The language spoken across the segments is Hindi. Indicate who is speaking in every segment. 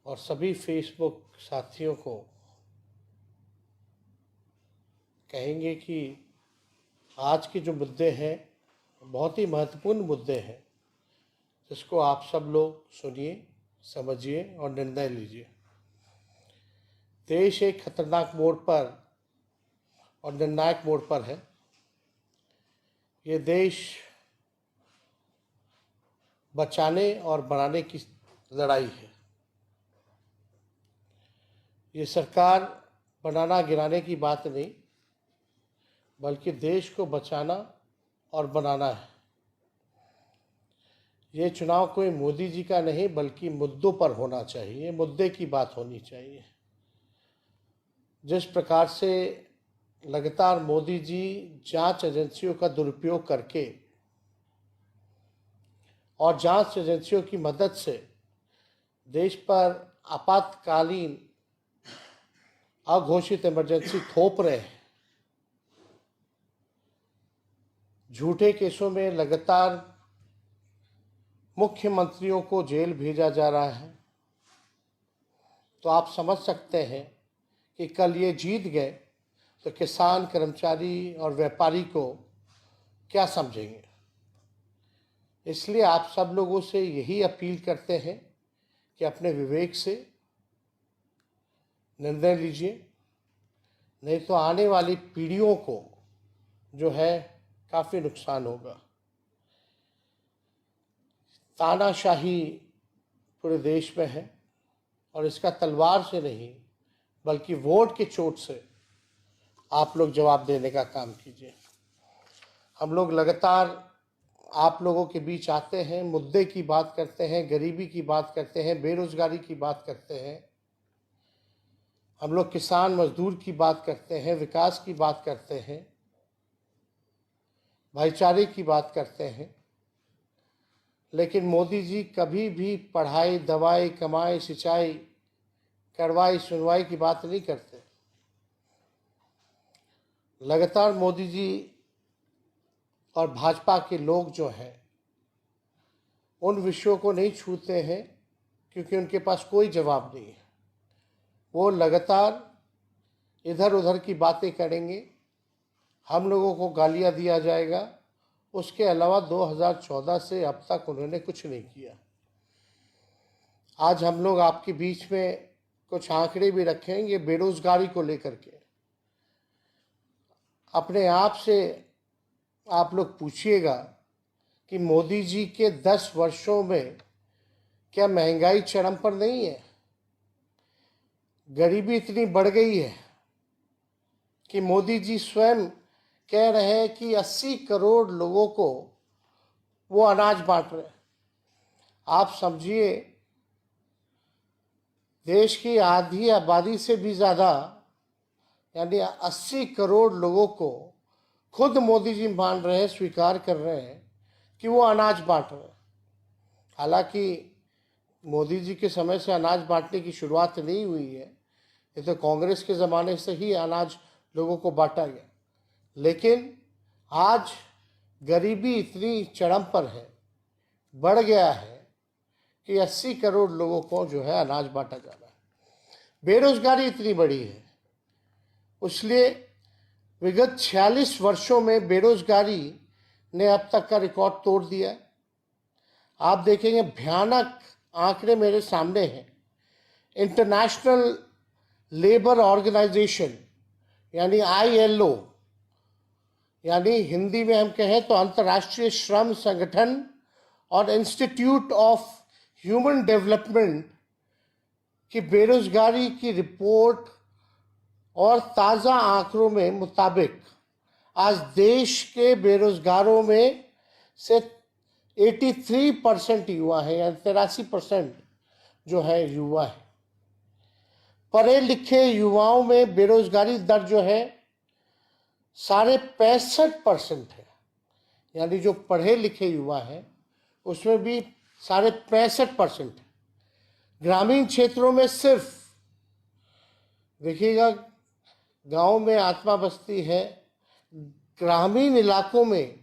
Speaker 1: और सभी फेसबुक साथियों को कहेंगे कि आज के जो मुद्दे हैं बहुत ही महत्वपूर्ण मुद्दे हैं, जिसको आप सब लोग सुनिए, समझिए और निर्णय लीजिए। देश एक खतरनाक मोड़ पर और निर्णायक मोड़ पर है। ये देश बचाने और बनाने की लड़ाई है। ये सरकार बनाना गिराने की बात नहीं, बल्कि देश को बचाना और बनाना है। ये चुनाव कोई मोदी जी का नहीं, बल्कि मुद्दों पर होना चाहिए, मुद्दे की बात होनी चाहिए। जिस प्रकार से लगातार मोदी जी जांच एजेंसियों का दुरुपयोग करके और जांच एजेंसियों की मदद से देश पर आपातकालीन अघोषित इमरजेंसी थोप रहे हैं, झूठे केसों में लगातार मुख्यमंत्रियों को जेल भेजा जा रहा है, तो आप समझ सकते हैं कि कल ये जीत गए तो किसान, कर्मचारी और व्यापारी को क्या समझेंगे। इसलिए आप सब लोगों से यही अपील करते हैं कि अपने विवेक से निर्णय लीजिए, नहीं तो आने वाली पीढ़ियों को जो है काफ़ी नुकसान होगा। तानाशाही पूरे देश में है और इसका तलवार से नहीं, बल्कि वोट के चोट से आप लोग जवाब देने का काम कीजिए। हम लोग लगातार आप लोगों के बीच आते हैं, मुद्दे की बात करते हैं, गरीबी की बात करते हैं, बेरोजगारी की बात करते हैं, हम लोग किसान मजदूर की बात करते हैं, विकास की बात करते हैं, भाईचारे की बात करते हैं। लेकिन मोदी जी कभी भी पढ़ाई, दवाई, कमाई, सिंचाई, करवाई, सुनवाई की बात नहीं करते। लगातार मोदी जी और भाजपा के लोग जो हैं उन विषयों को नहीं छूते हैं, क्योंकि उनके पास कोई जवाब नहीं है। वो लगातार इधर उधर की बातें करेंगे, हम लोगों को गालियां दिया जाएगा। उसके अलावा 2014 से अब तक उन्होंने कुछ नहीं किया। आज हम लोग आपके बीच में कुछ आंकड़े भी रखेंगे बेरोजगारी को लेकर के। अपने आप से आप लोग पूछिएगा कि मोदी जी के 10 वर्षों में क्या महंगाई चरम पर नहीं है? गरीबी इतनी बढ़ गई है कि मोदी जी स्वयं कह रहे हैं कि 80 करोड़ लोगों को वो अनाज बांट रहे हैं। आप समझिए, देश की आधी आबादी से भी ज़्यादा यानी 80 करोड़ लोगों को खुद मोदी जी मान रहे हैं, स्वीकार कर रहे हैं कि वो अनाज बांट रहे हैं। हालांकि मोदी जी के समय से अनाज बांटने की शुरुआत नहीं हुई है, ये तो कांग्रेस के ज़माने से ही अनाज लोगों को बांटा गया। लेकिन आज गरीबी इतनी चरम पर है, बढ़ गया है कि 80 करोड़ लोगों को जो है अनाज बांटा जा रहा है। बेरोजगारी इतनी बड़ी है, इसलिए विगत 46 वर्षों में बेरोजगारी ने अब तक का रिकॉर्ड तोड़ दिया है। आप देखेंगे भयानक आंकड़े मेरे सामने हैं। इंटरनेशनल लेबर ऑर्गेनाइजेशन यानी ILO, यानी हिंदी में हम कहें तो अंतर्राष्ट्रीय श्रम संगठन और इंस्टीट्यूट ऑफ ह्यूमन डेवलपमेंट की बेरोजगारी की रिपोर्ट और ताज़ा आंकड़ों में मुताबिक आज देश के बेरोजगारों में से 83% युवा है, यानी 83% जो है युवा है। पढ़े लिखे युवाओं में बेरोजगारी दर जो है 65.5% है, यानी जो पढ़े लिखे युवा हैं उसमें भी 65.5% है। ग्रामीण क्षेत्रों में सिर्फ देखिएगा, गांव में आत्मा बस्ती है, ग्रामीण इलाकों में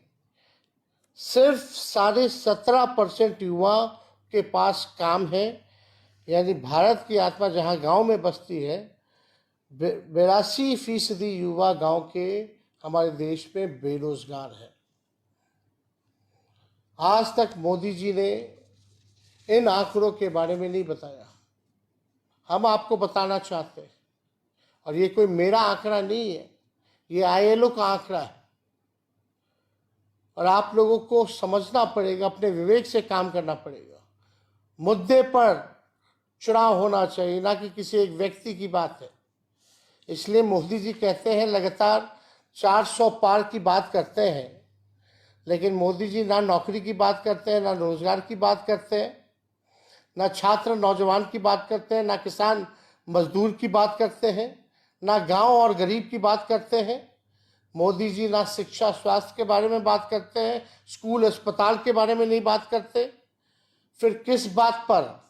Speaker 1: सिर्फ 17.5% युवा के पास काम है, यानी भारत की आत्मा जहां गांव में बसती है, 82% युवा गांव के हमारे देश में बेरोजगार है। आज तक मोदी जी ने इन आंकड़ों के बारे में नहीं बताया। हम आपको बताना चाहते हैं, और ये कोई मेरा आंकड़ा नहीं है, ये ILO का आंकड़ा है। और आप लोगों को समझना पड़ेगा, अपने विवेक से काम करना पड़ेगा। मुद्दे पर चुनाव होना चाहिए, ना कि किसी एक व्यक्ति की बात है। इसलिए मोदी जी कहते हैं लगातार 400 पार की बात करते हैं, लेकिन मोदी जी ना नौकरी की बात करते हैं, ना रोजगार की बात करते हैं, ना छात्र नौजवान की बात करते हैं, ना किसान मजदूर की बात करते हैं, ना गांव और गरीब की बात करते हैं। मोदी जी ना शिक्षा स्वास्थ्य के बारे में बात करते हैं, स्कूल अस्पताल के बारे में नहीं बात करते। फिर किस बात पर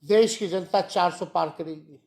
Speaker 1: देश की जनता 400 पार करेगी?